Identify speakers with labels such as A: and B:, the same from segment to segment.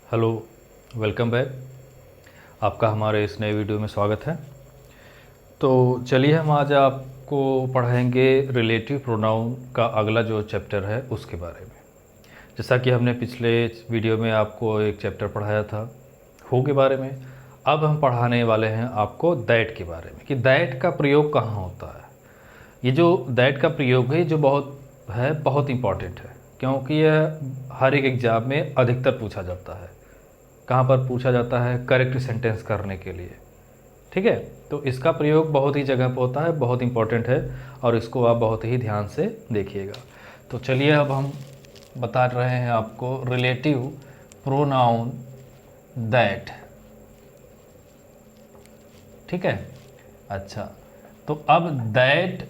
A: Hello, welcome back. आपका हमारे इस नए वीडियो में स्वागत है। तो चलिए हम आज आपको पढ़ाएंगे रिलेटिव प्रोनाउन का अगला जो चैप्टर है उसके बारे में। जैसा कि हमने पिछले वीडियो में आपको एक चैप्टर पढ़ाया था हु के बारे में, अब हम पढ़ाने वाले हैं आपको दैट के बारे में कि दैट का प्रयोग कहाँ होता है। ये जो दैट का प्रयोग है जो बहुत इम्पॉर्टेंट है, क्योंकि यह हर एक एग्ज़ाम में अधिकतर पूछा जाता है। कहाँ पर पूछा जाता है? करेक्ट सेंटेंस करने के लिए। ठीक है, तो इसका प्रयोग बहुत ही जगह पर होता है, बहुत इंपॉर्टेंट है और इसको आप बहुत ही ध्यान से देखिएगा। तो चलिए अब हम बता रहे हैं आपको रिलेटिव प्रोनाउन दैट। ठीक है, अच्छा, तो अब दैट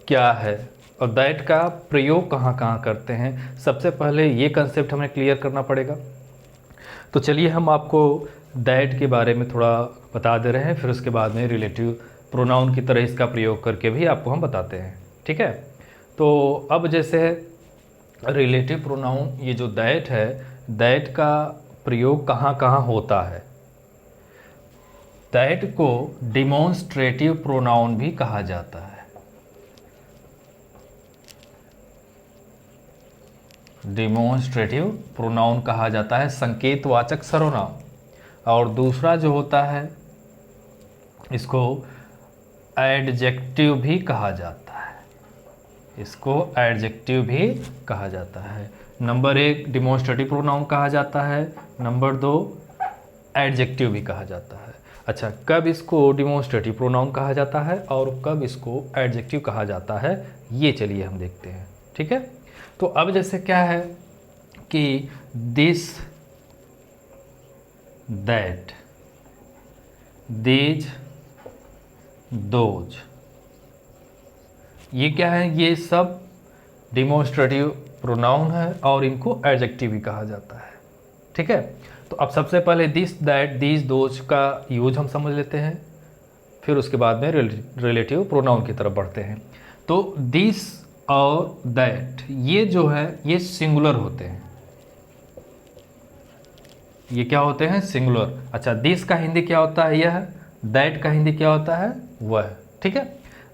A: क्या है और दैट का प्रयोग कहाँ कहाँ करते हैं, सबसे पहले ये कंसेप्ट हमें क्लियर करना पड़ेगा। तो चलिए हम आपको दैट के बारे में थोड़ा बता दे रहे हैं, फिर उसके बाद में रिलेटिव प्रोनाउन की तरह इसका प्रयोग करके भी आपको हम बताते हैं। ठीक है, तो अब जैसे रिलेटिव प्रोनाउन ये जो दैट है, दैट का प्रयोग कहाँ कहाँ होता है। दैट को डिमॉन्स्ट्रेटिव प्रोनाउन भी कहा जाता है। डिमॉन्स्ट्रेटिव प्रोनाउन कहा जाता है, संकेतवाचक सर्वनाम। और दूसरा जो होता है इसको एडजेक्टिव भी कहा जाता है। इसको एडजेक्टिव भी कहा जाता है। नंबर 1 डिमॉन्स्ट्रेटिव प्रोनाउन कहा जाता है, नंबर 2 एडजेक्टिव भी कहा जाता है। अच्छा, कब इसको डिमॉन्स्ट्रेटिव प्रोनाउन कहा जाता है और कब इसको एडजेक्टिव कहा जाता है, ये चलिए हम देखते हैं। ठीक है, तो अब जैसे क्या है कि दिस, दैट, दीज, दोज, ये क्या है? ये सब डिमॉन्स्ट्रेटिव प्रोनाउन है और इनको एडजेक्टिव भी कहा जाता है। ठीक है, तो अब सबसे पहले दिस, दैट, दीज, दोज का यूज हम समझ लेते हैं, फिर उसके बाद में रिलेटिव प्रोनाउन की तरफ बढ़ते हैं। तो दिस और दैट ये जो है ये सिंगुलर होते हैं। ये क्या होते हैं? सिंगुलर। अच्छा, दिस का हिंदी क्या होता है? यह। दैट का हिंदी क्या होता है? वह। ठीक है,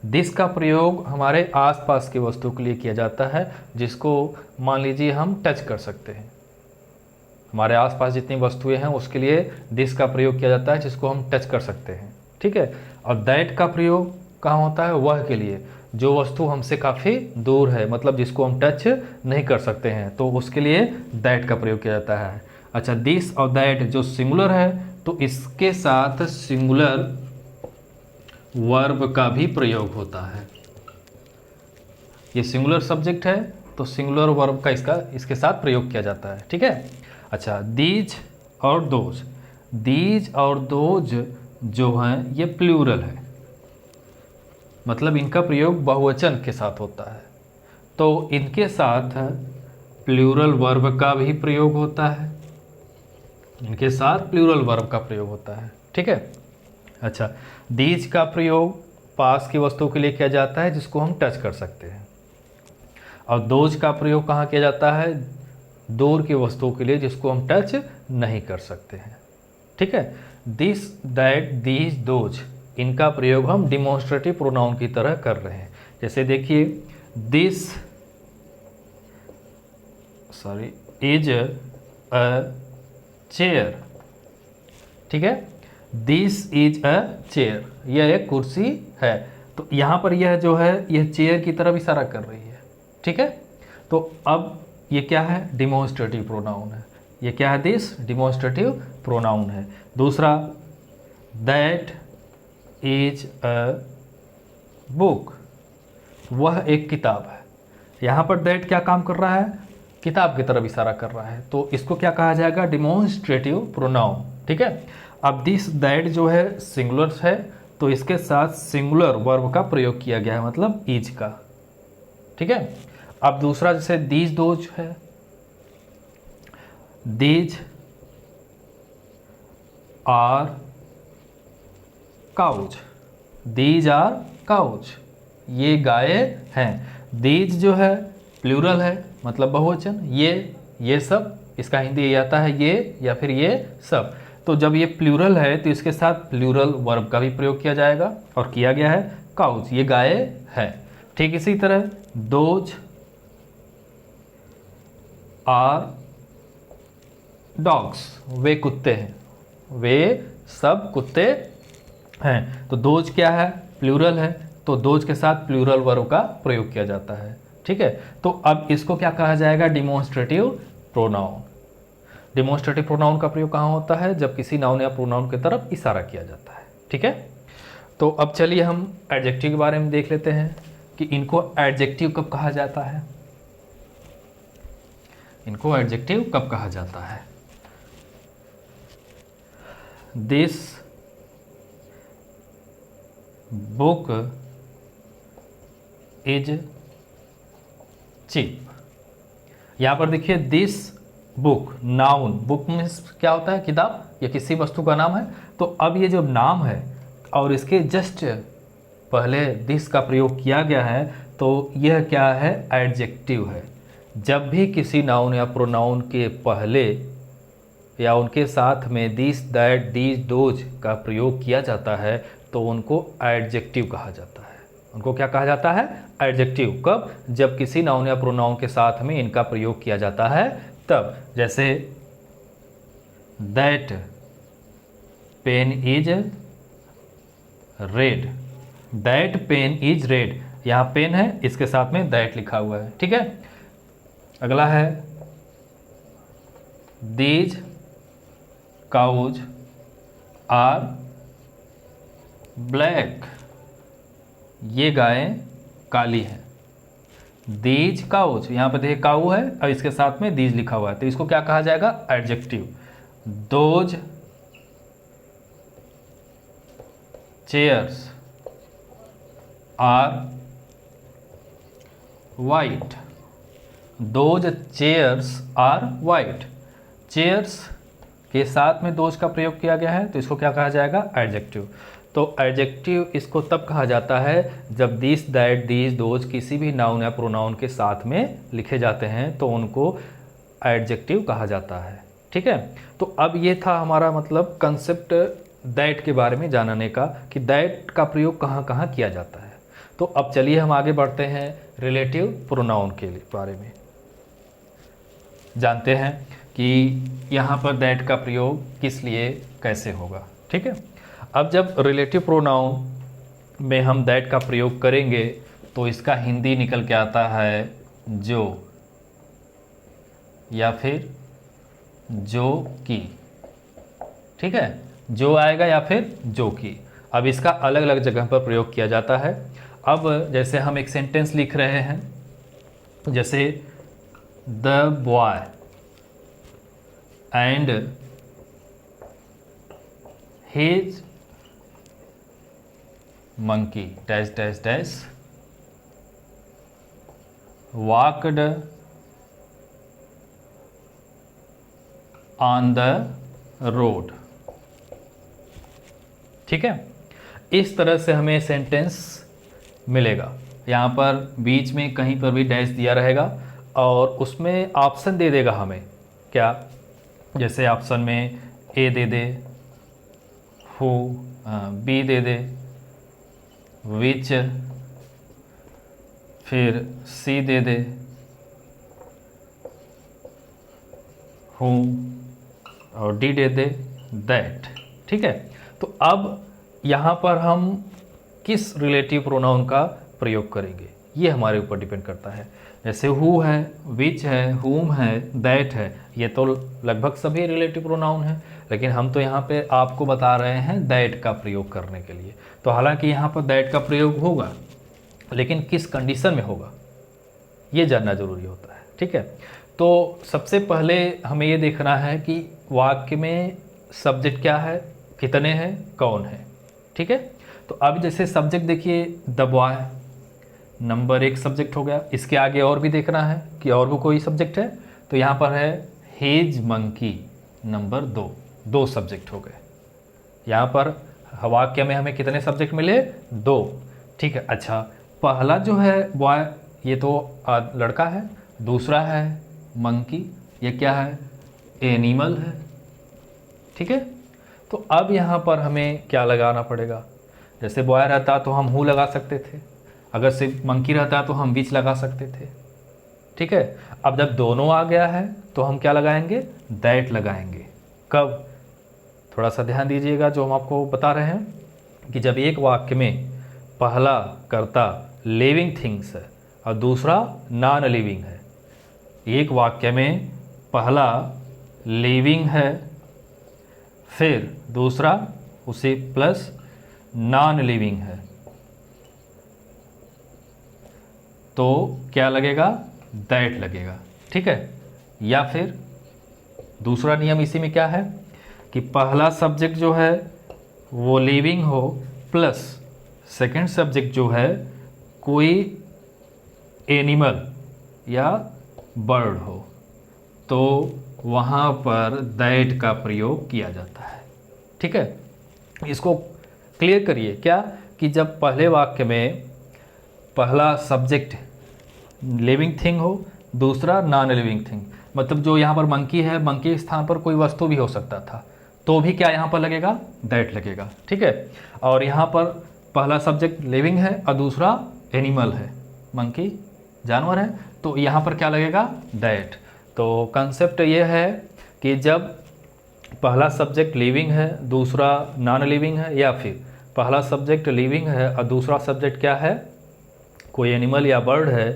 A: दिस का प्रयोग हमारे आसपास की वस्तु के लिए किया जाता है, जिसको मान लीजिए हम टच कर सकते हैं। हमारे आसपास जितनी वस्तुएं हैं उसके लिए दिस का प्रयोग किया जाता है, जिसको हम टच कर सकते हैं। ठीक है, और दैट का प्रयोग कहाँ होता है? वह के लिए, जो वस्तु हमसे काफ़ी दूर है, मतलब जिसको हम टच नहीं कर सकते हैं, तो उसके लिए दैट का प्रयोग किया जाता है। अच्छा, दिस और दैट जो सिंगुलर है तो इसके साथ सिंगुलर वर्ब का भी प्रयोग होता है। ये सिंगुलर सब्जेक्ट है तो सिंगुलर वर्ब का इसके साथ प्रयोग किया जाता है। ठीक है, अच्छा, दीज और दोज, दीज और दोज जो हैं ये प्लूरल है, मतलब इनका प्रयोग बहुवचन के साथ होता है, तो इनके साथ प्लूरल वर्ब का भी प्रयोग होता है। इनके साथ प्लूरल वर्ब का प्रयोग होता है। ठीक है, अच्छा, दीज का प्रयोग पास की वस्तु के लिए किया जाता है जिसको हम टच कर सकते हैं, और दोज का प्रयोग कहाँ किया जाता है? दूर की वस्तु के लिए जिसको हम टच नहीं कर सकते हैं। ठीक है, दिस, दैट, दीज, दोज, इनका प्रयोग हम डिमॉन्स्ट्रेटिव प्रोनाउन की तरह कर रहे हैं। जैसे देखिए, दिस इज अ चेयर। ठीक है, दिस इज अ चेयर, यह एक कुर्सी है। तो यहाँ पर यह जो है यह चेयर की तरफ इशारा कर रही है। ठीक है, तो अब ये क्या है? डिमॉन्स्ट्रेटिव प्रोनाउन है। ये क्या है? दिस डिमॉन्स्ट्रेटिव प्रोनाउन है। दूसरा, दैट इज अ बुक, वह एक किताब है। यहाँ पर दैट क्या काम कर रहा है? किताब की तरफ इशारा कर रहा है, तो इसको क्या कहा जाएगा? Demonstrative pronoun. ठीक है, अब दिस, दैट जो है सिंगुलर है तो इसके साथ सिंगुलर वर्ब का प्रयोग किया गया है, मतलब इज का। ठीक है, अब दूसरा जैसे दीज, दोज है, these are cows, these are cows, ये गाय हैं। दीज जो है प्लूरल है, मतलब बहुवचन, ये सब इसका हिंदी यही आता है ये या फिर ये सब। तो जब ये प्लूरल है तो इसके साथ प्लूरल वर्ब का भी प्रयोग किया जाएगा और किया गया है। काउज ये गाय है। ठीक इसी तरह दोज आर डॉग्स, वे कुत्ते हैं, वे सब कुत्ते हैं। तो दोज क्या है, प्लूरल है, तो दोज के साथ प्लूरल वर्ब का प्रयोग किया जाता है। ठीक है, तो अब इसको क्या कहा जाएगा, डिमॉन्स्ट्रेटिव प्रोनाउन। डिमॉन्स्ट्रेटिव प्रोनाउन का प्रयोग कहाँ होता है, जब किसी नाउन या प्रोनाउन की तरफ इशारा किया जाता है। ठीक है, तो अब चलिए हम एडजेक्टिव के बारे में देख लेते हैं कि इनको एडजेक्टिव कब कहा जाता है। इनको एडजेक्टिव कब कहा जाता है। This book is cheap. यहां पर देखिए this book, noun, book means क्या होता है, किताब या किसी वस्तु का नाम है। तो अब ये जो नाम है और इसके जस्ट पहले दिस का प्रयोग किया गया है, तो यह क्या है, एडजेक्टिव है। जब भी किसी नाउन या प्रोनाउन के पहले या उनके साथ में दिस, दैट, दीज, दोज का प्रयोग किया जाता है तो उनको एडजेक्टिव कहा जाता है। उनको क्या कहा जाता है, एडजेक्टिव। कब, जब किसी नाउन या प्रोनाउन के साथ में इनका प्रयोग किया जाता है तब। जैसे that pain is red, that pain is red, यहाँ पेन है, इसके साथ में दैट लिखा हुआ है। ठीक है, अगला है दीज काउज आर ब्लैक, ये गायें काली हैं। दीज काउज, यहाँ पे देखिए काऊ है और इसके साथ में दीज लिखा हुआ है, तो इसको क्या कहा जाएगा, adjective. Those chairs are white, those chairs are white, chairs के साथ में दोज का प्रयोग किया गया है तो इसको क्या कहा जाएगा, एडजेक्टिव। तो एडजेक्टिव इसको तब कहा जाता है जब दिस, दैट, दीज, दोज किसी भी नाउन या प्रोनाउन के साथ में लिखे जाते हैं तो उनको एडजेक्टिव कहा जाता है। ठीक है, तो अब ये था हमारा मतलब कंसेप्ट दैट के बारे में जानने का कि दैट का प्रयोग कहाँ कहाँ किया जाता है। तो अब चलिए हम आगे बढ़ते हैं रिलेटिव प्रोनाउन के बारे में। जानते हैं कि यहाँ पर दैट का प्रयोग किस लिए कैसे होगा। ठीक है, अब जब रिलेटिव प्रोनाउन में हम दैट का प्रयोग करेंगे तो इसका हिंदी निकल के आता है जो या फिर जो की। ठीक है, जो आएगा या फिर जो की। अब इसका अलग अलग जगह पर प्रयोग किया जाता है। अब जैसे हम एक सेंटेंस लिख रहे हैं, जैसे the boy and his monkey dash dash dash walked on the road। ठीक है, इस तरह से हमें सेंटेंस मिलेगा। यहाँ पर बीच में कहीं पर भी डैश दिया रहेगा और उसमें ऑप्शन दे देगा हमें क्या, जैसे ऑप्शन में ए दे दे, हु, बी दे दे, विच, फिर सी दे दे, whom और डी दे दे दैट। ठीक है, तो अब यहाँ पर हम किस रिलेटिव प्रोनाउन का प्रयोग करेंगे ये हमारे ऊपर डिपेंड करता है। जैसे हु है, विच है, हुम है, दैट है, ये तो लगभग सभी रिलेटिव प्रोनाउन हैं, लेकिन हम तो यहाँ पे आपको बता रहे हैं दैट का प्रयोग करने के लिए। तो हालांकि यहाँ पर दैट का प्रयोग होगा लेकिन किस कंडीशन में होगा ये जानना जरूरी होता है। ठीक है, तो सबसे पहले हमें ये देखना है कि वाक्य में सब्जेक्ट क्या है, कितने हैं, कौन है। ठीक है, तो अब जैसे सब्जेक्ट देखिए द बॉय, नंबर 1 सब्जेक्ट हो गया। इसके आगे और भी देखना है कि और भी कोई सब्जेक्ट है, तो यहाँ पर है हिज मंकी, नंबर 2 सब्जेक्ट हो गए। यहाँ पर वाक्य में हमें कितने सब्जेक्ट मिले, 2। ठीक है, अच्छा पहला जो है बॉय ये तो लड़का है, दूसरा है मंकी, ये क्या है, एनिमल है। ठीक है, तो अब यहाँ पर हमें क्या लगाना पड़ेगा? जैसे बॉय रहता तो हम हु लगा सकते थे, अगर सिर्फ मंकी रहता तो हम विच लगा सकते थे। ठीक है, अब जब दोनों आ गया है तो हम क्या लगाएंगे? दैट लगाएंगे। कब? थोड़ा सा ध्यान दीजिएगा जो हम आपको बता रहे हैं कि जब एक वाक्य में पहला कर्ता लिविंग थिंग्स है और दूसरा नॉन लिविंग है, एक वाक्य में पहला लिविंग है फिर दूसरा उसे प्लस नॉन लिविंग है, तो क्या लगेगा? दैट लगेगा। ठीक है, या फिर दूसरा नियम इसी में क्या है कि पहला सब्जेक्ट जो है वो लिविंग हो प्लस सेकंड सब्जेक्ट जो है कोई एनिमल या बर्ड हो, तो वहाँ पर दैट का प्रयोग किया जाता है। ठीक है, इसको क्लियर करिए क्या कि जब पहले वाक्य में पहला सब्जेक्ट लिविंग थिंग हो, दूसरा नॉन लिविंग थिंग, मतलब जो यहाँ पर मंकी है, मंकी के स्थान पर कोई वस्तु भी हो सकता था, तो भी क्या यहाँ पर लगेगा? दैट लगेगा। ठीक है, और यहाँ पर पहला सब्जेक्ट लिविंग है और दूसरा एनिमल है, मंकी जानवर है, तो यहाँ पर क्या लगेगा? दैट। तो कंसेप्ट ये है कि जब पहला सब्जेक्ट लिविंग है दूसरा नॉन लिविंग है, या फिर पहला सब्जेक्ट लिविंग है और दूसरा सब्जेक्ट क्या है? कोई एनिमल या बर्ड है,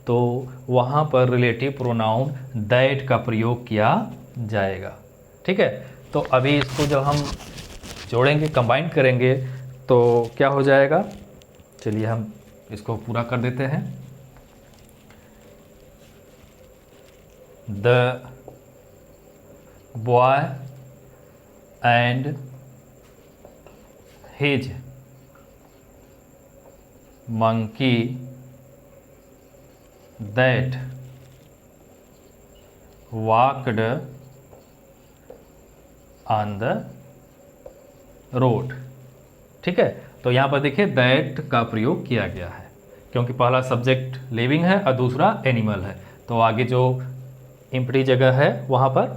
A: तो वहाँ पर रिलेटिव प्रोनाउन दैट का प्रयोग किया जाएगा। ठीक है, तो अभी इसको जब हम जोड़ेंगे, कंबाइन करेंगे, तो क्या हो जाएगा? चलिए हम इसको पूरा कर देते हैं। The boy and his monkey that walked on the road. ठीक है, तो यहाँ पर देखिए दैट का प्रयोग किया गया है क्योंकि पहला सब्जेक्ट लिविंग है और दूसरा एनिमल है, तो आगे जो इम्प्टी जगह है वहाँ पर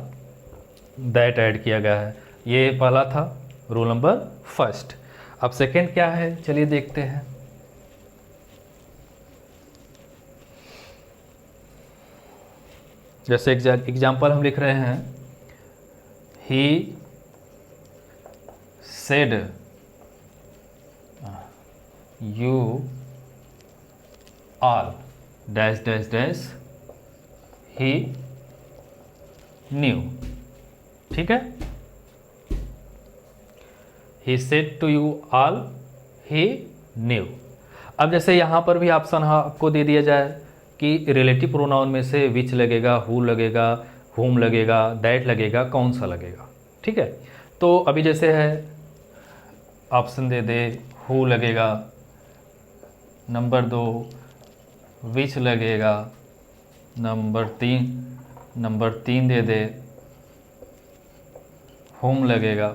A: दैट ऐड किया गया है। ये पहला था रूल नंबर फर्स्ट। अब सेकेंड क्या है, चलिए देखते हैं। जैसे एग्जाम्पल हम लिख रहे हैं, he said you all dash dash dash he knew. ठीक है, he said to you all he knew. अब जैसे यहाँ पर भी ऑप्शन आपको दे दिया जाए कि रिलेटिव प्रोनाउन में से विच लगेगा, हु लगेगा, हुम लगेगा, दैट लगेगा, कौन सा लगेगा। ठीक है, तो अभी जैसे है ऑप्शन दे दे, हु लगेगा, नंबर 2 विच लगेगा, नंबर 3 दे दे हुम लगेगा,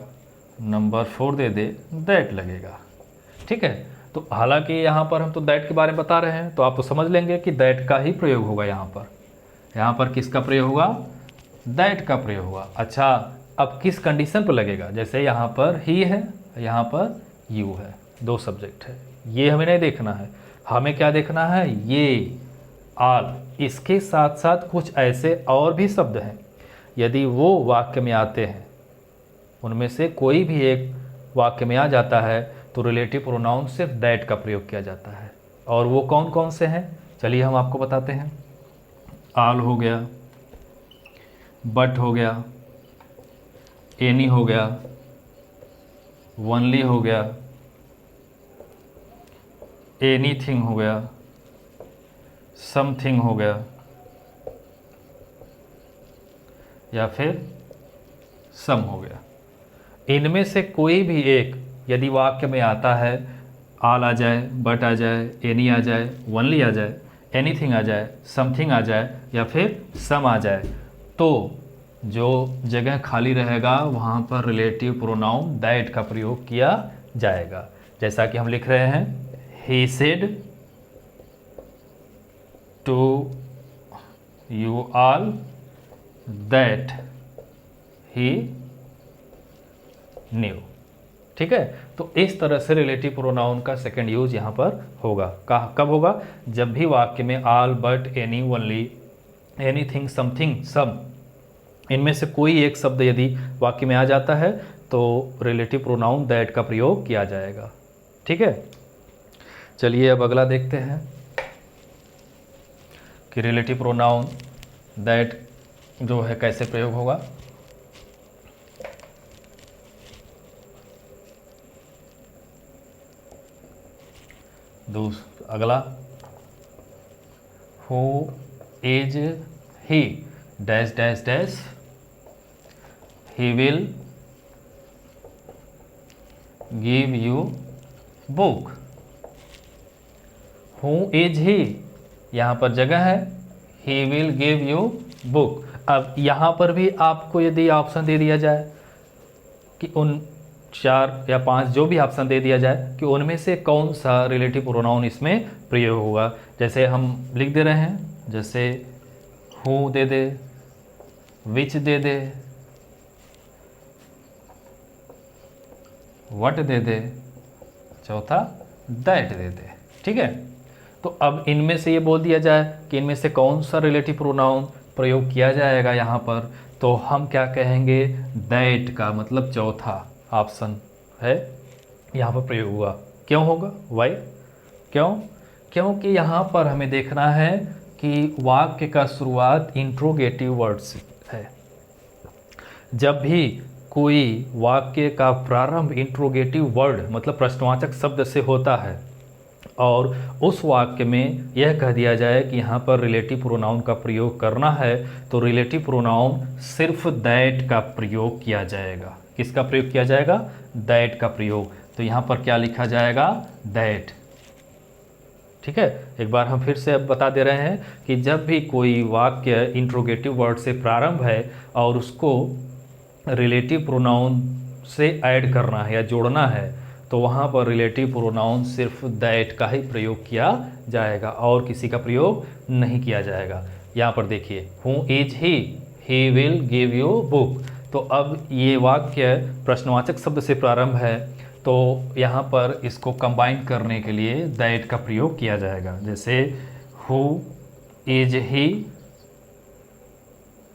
A: नंबर 4 दे दे दैट लगेगा। ठीक है, तो हालांकि यहाँ पर हम तो दैट के बारे में बता रहे हैं, तो आप तो समझ लेंगे कि दैट का ही प्रयोग होगा यहाँ पर किसका प्रयोग होगा? दैट का प्रयोग होगा। अच्छा, अब किस कंडीशन पर लगेगा? जैसे यहाँ पर ही है, यहाँ पर यू है, दो सब्जेक्ट है, ये हमें नहीं देखना है, हमें क्या देखना है? ये ऑल, इसके साथ साथ कुछ ऐसे और भी शब्द हैं, यदि वो वाक्य में आते हैं, उनमें से कोई भी एक वाक्य में आ जाता है, तो रिलेटिव प्रोनाउन सिर्फ दैट का प्रयोग किया जाता है। और वो कौन कौन से हैं, चलिए हम आपको बताते हैं। ऑल हो गया, बट हो गया, एनी हो गया, ओनली हो गया, एनीथिंग हो गया, समथिंग हो गया, या फिर सम हो गया। इनमें से कोई भी एक यदि वाक्य में आता है, ऑल आ जाए, बट आ जाए, एनी आ जाए, ओनली आ जाए, एनीथिंग आ जाए, समथिंग आ जाए, या फिर सम आ जाए, तो जो जगह खाली रहेगा वहाँ पर रिलेटिव प्रोनाउन दैट का प्रयोग किया जाएगा। जैसा कि हम लिख रहे हैं, he said to you all that he knew. ठीक है, तो इस तरह से रिलेटिव प्रोनाउन का सेकंड यूज यहाँ पर होगा। कब होगा? जब भी वाक्य में all, but, any, only, anything, something, some, इनमें से कोई एक शब्द यदि वाक्य में आ जाता है तो रिलेटिव प्रोनाउन दैट का प्रयोग किया जाएगा। ठीक है, चलिए अब अगला देखते हैं कि रिलेटिव प्रोनाउन दैट जो है कैसे प्रयोग होगा। अगला, who is he dash dash dash, he will give you book. Who is he, यहाँ पर जगह है, he will give you book. अब यहाँ पर भी आपको यदि ऑप्शन दे दिया जाए कि उन 4 या 5 जो भी ऑप्शन दे दिया जाए कि उनमें से कौन सा रिलेटिव प्रोनाउन इसमें प्रयोग होगा, जैसे हम लिख दे रहे हैं, जैसे who they they, which they they, what they दे, चौथा दैट दे दे। ठीक है, तो अब इनमें से ये बोल दिया जाए कि इनमें से कौन सा रिलेटिव प्रोनाउन प्रयोग किया जाएगा यहाँ पर, तो हम क्या कहेंगे? दैट का मतलब चौथा ऑप्शन है यहाँ पर प्रयोग हुआ। क्यों होगा? वाई? क्यों? क्योंकि यहाँ पर हमें देखना है कि वाक्य का शुरुआत इंट्रोगेटिव वर्ड से है। जब भी कोई वाक्य का प्रारंभ इंट्रोगेटिव वर्ड मतलब प्रश्नवाचक शब्द से होता है और उस वाक्य में यह कह दिया जाए कि यहाँ पर रिलेटिव प्रोनाउन का प्रयोग करना है, तो रिलेटिव प्रोनाउन सिर्फ दैट का प्रयोग किया जाएगा। किसका प्रयोग किया जाएगा? दैट का प्रयोग। तो यहाँ पर क्या लिखा जाएगा? दैट। ठीक है, एक बार हम फिर से अब बता दे रहे हैं कि जब भी कोई वाक्य इंट्रोगेटिव वर्ड से प्रारंभ है और उसको रिलेटिव प्रोनाउन से ऐड करना है या जोड़ना है, तो वहाँ पर रिलेटिव प्रोनाउन सिर्फ दैट का ही प्रयोग किया जाएगा और किसी का प्रयोग नहीं किया जाएगा। यहाँ पर देखिए, who is he will give you book. तो अब ये वाक्य प्रश्नवाचक शब्द से प्रारंभ है, तो यहाँ पर इसको कंबाइन करने के लिए दैट का प्रयोग किया जाएगा। जैसे who is he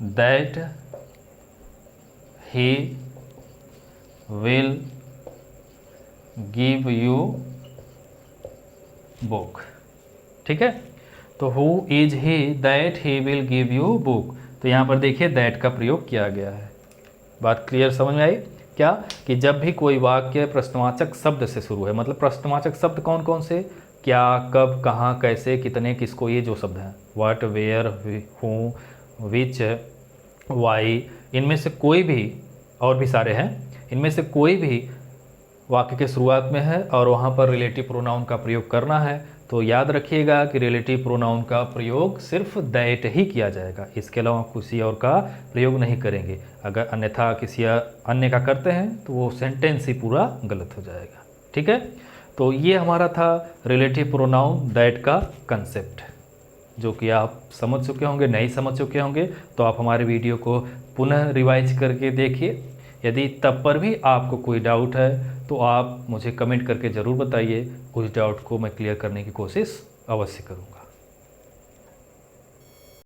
A: that he will give you book. ठीक है, तो who is he that he will give you book. तो यहाँ पर देखिए दैट का प्रयोग किया गया है। बात क्लियर समझ में आई क्या? कि जब भी कोई वाक्य प्रश्नवाचक शब्द से शुरू है, मतलब प्रश्नवाचक शब्द कौन कौन से? क्या, कब, कहाँ, कैसे, कितने, किसको, ये जो शब्द हैं, what, where, who, which, why, इनमें से कोई भी, और भी सारे हैं, इनमें से कोई भी वाक्य के शुरुआत में है और वहाँ पर रिलेटिव प्रोनाउन का प्रयोग करना है, तो याद रखिएगा कि रिलेटिव प्रोनाउन का प्रयोग सिर्फ दैट ही किया जाएगा, इसके अलावा किसी और का प्रयोग नहीं करेंगे। अगर अन्यथा किसी अन्य का करते हैं तो वो सेंटेंस ही पूरा गलत हो जाएगा। ठीक है, तो ये हमारा था रिलेटिव प्रोनाउन दैट का कंसेप्ट, जो कि आप समझ चुके होंगे। नहीं समझ चुके होंगे तो आप हमारे वीडियो को पुनः रिवाइज करके देखिए। यदि तब पर भी आपको कोई डाउट है तो आप मुझे कमेंट करके ज़रूर बताइए। उस डाउट को मैं क्लियर करने की कोशिश अवश्य करूँगा।